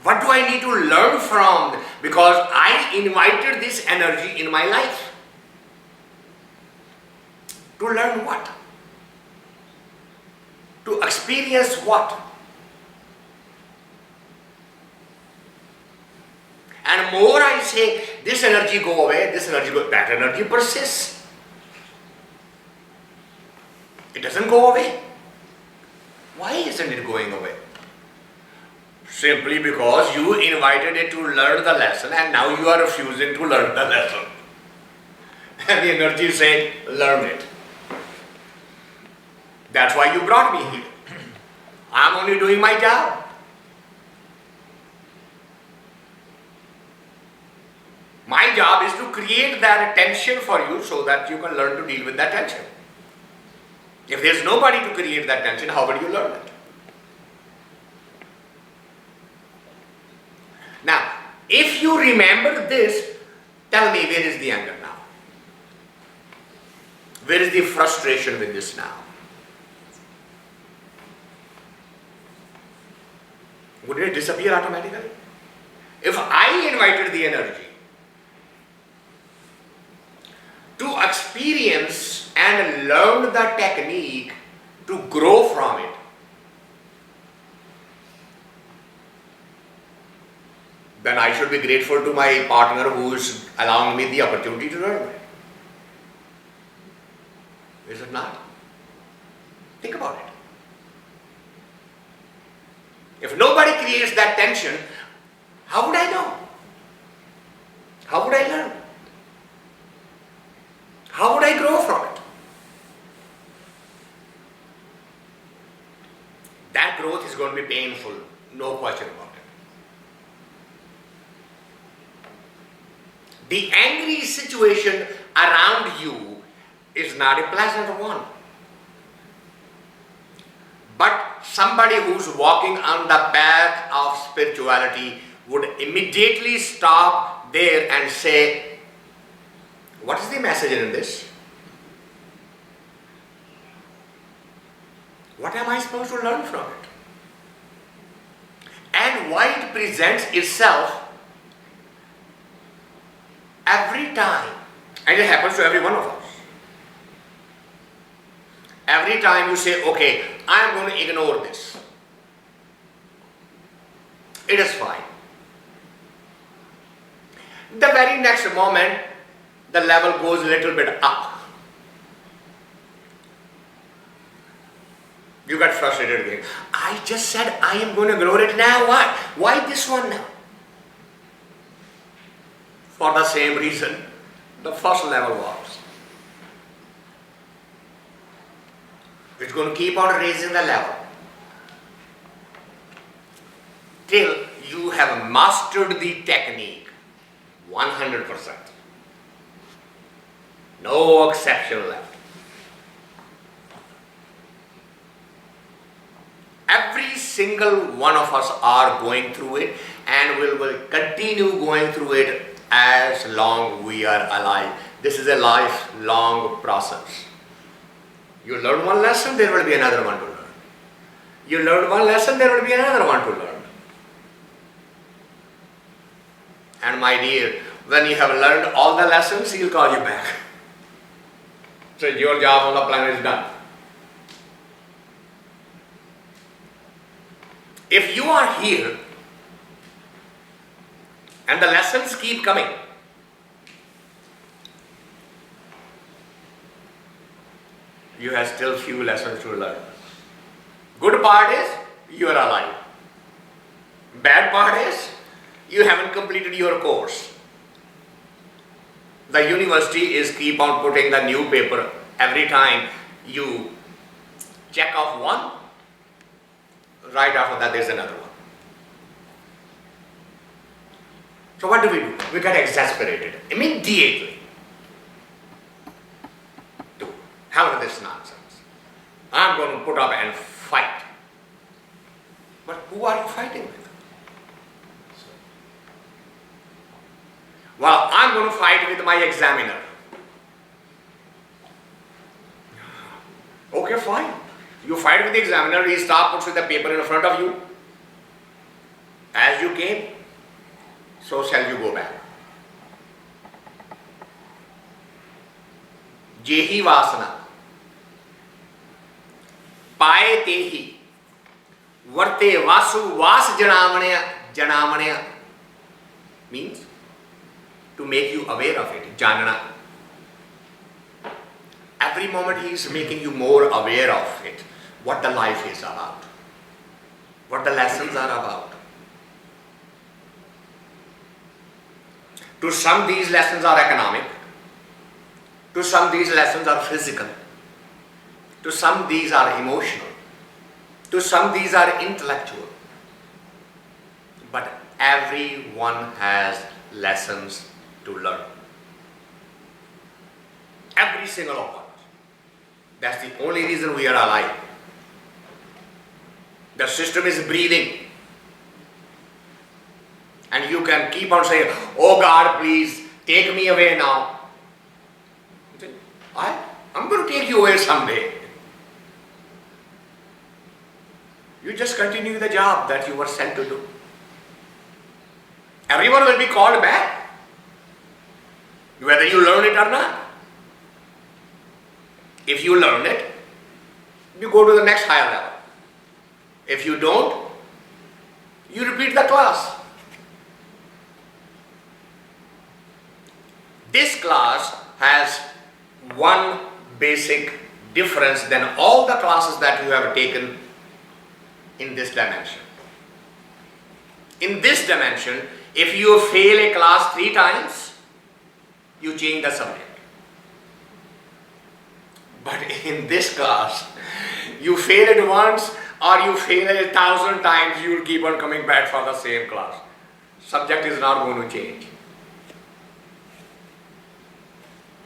What do I need to learn from? Because I invited this energy in my life. To learn what? To experience what? And more I say, this energy go away, this energy go, that energy persists. It doesn't go away. Why isn't it going away? Simply because you invited it to learn the lesson and now you are refusing to learn the lesson. And the energy is saying, learn it. That's why you brought me here. I'm only doing my job. My job is to create that tension for you so that you can learn to deal with that tension. If there's nobody to create that tension, how will you learn it? Now, if you remember this, tell me, where is the anger now? Where is the frustration with this now? Would it disappear automatically? If I invited the energy to experience and learn the technique to grow from it, then I should be grateful to my partner who is allowing me the opportunity to learn it. Is it not? Think about it. If nobody creates that tension, how would I know? How would I learn? How would I grow from it? That growth is going to be painful, no question about it. The angry situation around you is not a pleasant one. But somebody who's walking on the path of spirituality would immediately stop there and say, what is the message in this? What am I supposed to learn from it? And why it presents itself every time, and it happens to every one of us. Every time you say, okay, I am going to ignore this. It is fine. The very next moment, the level goes a little bit up. You get frustrated again. I just said I am going to ignore it now. What? Why this one now? For the same reason the first level was. It's going to keep on raising the level till you have mastered the technique 100%. No exception left. Every single one of us are going through it and will continue going through it as long we are alive. This is a lifelong process. You learn one lesson, there will be another one to learn. You learn one lesson, there will be another one to learn. And my dear, when you have learned all the lessons, he'll call you back. So your job on the planet is done. If you are here and the lessons keep coming, you have still few lessons to learn. Good part is you are alive. Bad part is you haven't completed your course. The university is keep on putting the new paper every time you check off one. Right after that, there's another one. So what do? We get exasperated immediately to hell with this nonsense. I'm going to put up and fight. But who are you fighting with? Well, I'm going to fight with my examiner. Okay, fine. You fight with the examiner, he stops, puts the paper in front of you. As you came, so shall you go back. Jehi vasana. Paye tehi. Varte vasu vas janamanya. Janamanya means to make you aware of it. Janana. Every moment he is making you more aware of it. What the life is about. What the lessons are about. To some these lessons are economic. To some these lessons are physical. To some these are emotional. To some these are intellectual. But everyone has lessons to learn. Every single one. That's the only reason we are alive. The system is breathing. And you can keep on saying, oh God, please take me away now. I'm going to take you away someday. You just continue the job that you were sent to do. Everyone will be called back, whether you learn it or not. If you learn it, you go to the next higher level. If you don't, you repeat the class. This class has one basic difference than all the classes that you have taken in this dimension. In this dimension, if you fail a class 3 times, you change the subject. But in this class, you fail it once or you fail it 1,000 times, you will keep on coming back for the same class. Subject is not going to change.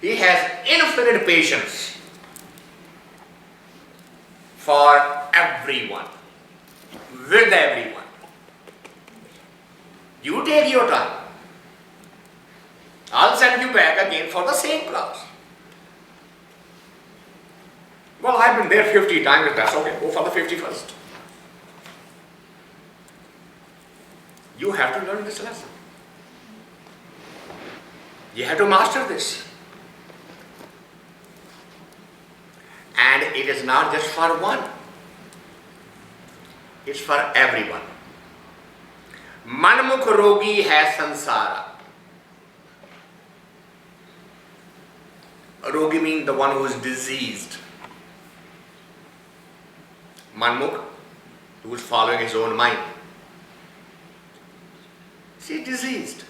He has infinite patience for everyone, with everyone. You take your time. I'll send you back again for the same class. Well, I've been there 50 times, that's okay, go for the 51st. You have to learn this lesson. You have to master this. And it is not just for one. It's for everyone. Manmukh rogi hai sansara. Rogi means the one who is diseased. Manmukh, who is following his own mind. See, diseased.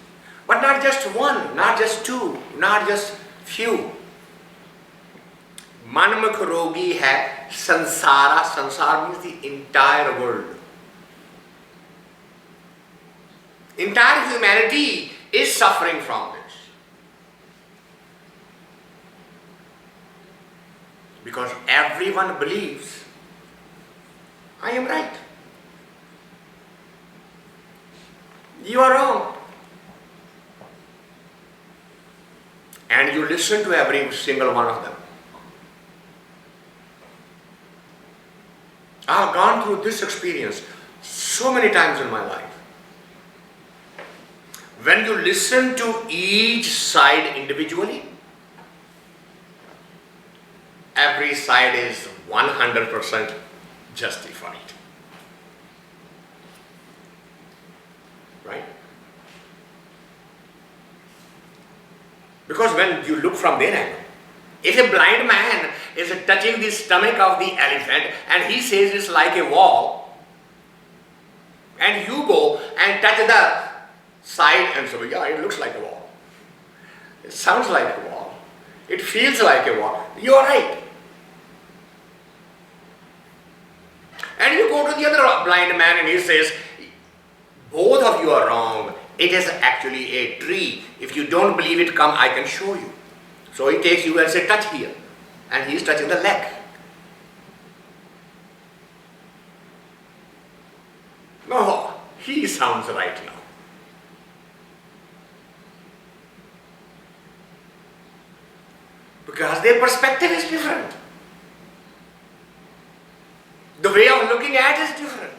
But not just one, not just two, not just few. Manmukh rogi hai sansara. Sansara means the entire world. Entire humanity is suffering from this. Because everyone believes I am right. You are wrong. And you listen to every single one of them. I have gone through this experience so many times in my life. When you listen to each side individually, every side is 100% justified. Right? Because when you look from their angle, if a blind man is touching the stomach of the elephant and he says it's like a wall, and you go and touch the side and say, yeah, it looks like a wall. It sounds like a wall. It feels like a wall. You are right. And you go to the other blind man and he says, both of you are wrong. It is actually a tree. If you don't believe it, come, I can show you. So he takes you and says, touch here. And he is touching the leg. No, he sounds right now. Because their perspective is different. The way of looking at it is different.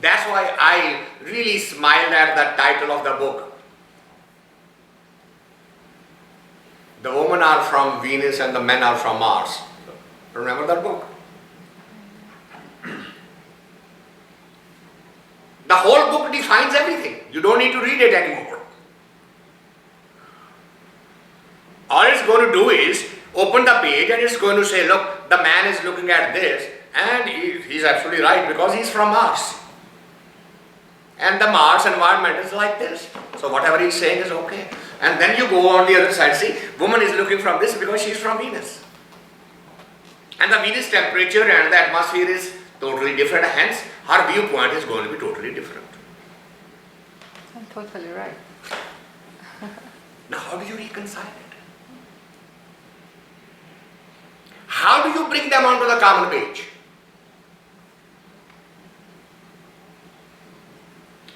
That's why I really smiled at the title of the book. The women are from Venus and the men are from Mars. Remember that book? The whole book defines everything. You don't need to read it anymore. All it's going to do is open the page and it's going to say, look, the man is looking at this and he's absolutely right because he's from Mars. And the Mars environment is like this. So whatever he's saying is okay. And then you go on the other side, see, woman is looking from this because she's from Venus. And the Venus temperature and the atmosphere is totally different, hence her viewpoint is going to be totally different. I'm totally right. Now how do you reconcile it? How do you bring them onto the common page?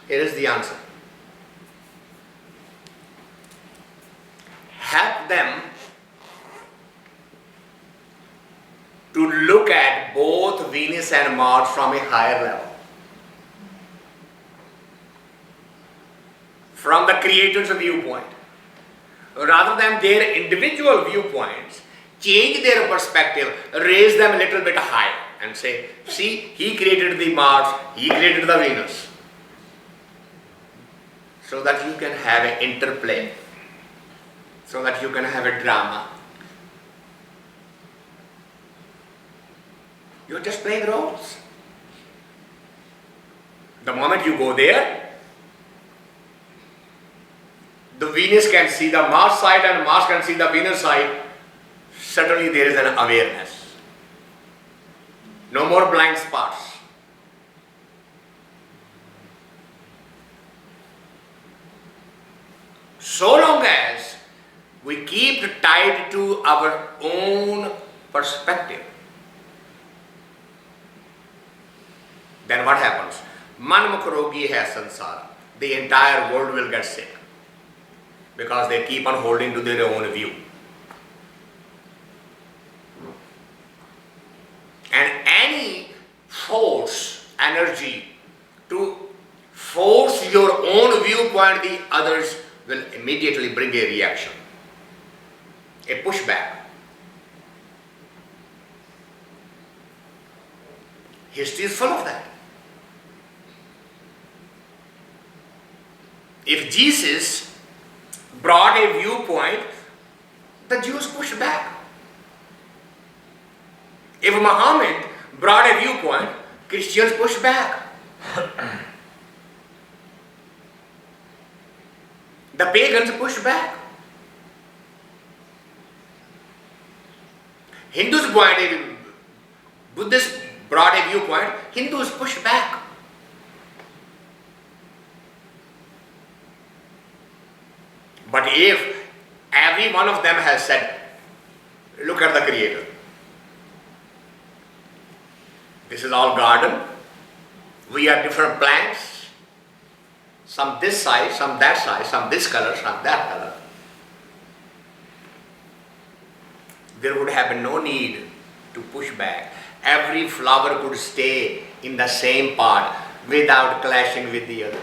Here is the answer. Help them to look at both Venus and Mars from a higher level. From the creator's viewpoint. Rather than their individual viewpoints, change their perspective, raise them a little bit higher and say, see, he created the Mars, he created the Venus. So that you can have an interplay, so that you can have a drama. You're just playing roles. The moment you go there, the Venus can see the Mars side and Mars can see the Venus side. Suddenly there is an awareness. No more blind spots. So long as we keep tied to our own perspective, then what happens? Man mukh rogi hai sansara. The entire world will get sick because they keep on holding to their own view. And any force, energy to force your own viewpoint, the others will immediately bring a reaction, a pushback. History is full of that. If Jesus brought a viewpoint, the Jews pushed back. If Muhammad brought a viewpoint, Christians pushed back. The pagans pushed back. Hindus brought a, Buddhists brought a viewpoint, Hindus pushed back. But if every one of them has said, look at the Creator. This is all garden. We are different plants. Some this size, some that size, some this color, some that color. There would have been no need to push back. Every flower could stay in the same pot without clashing with the other.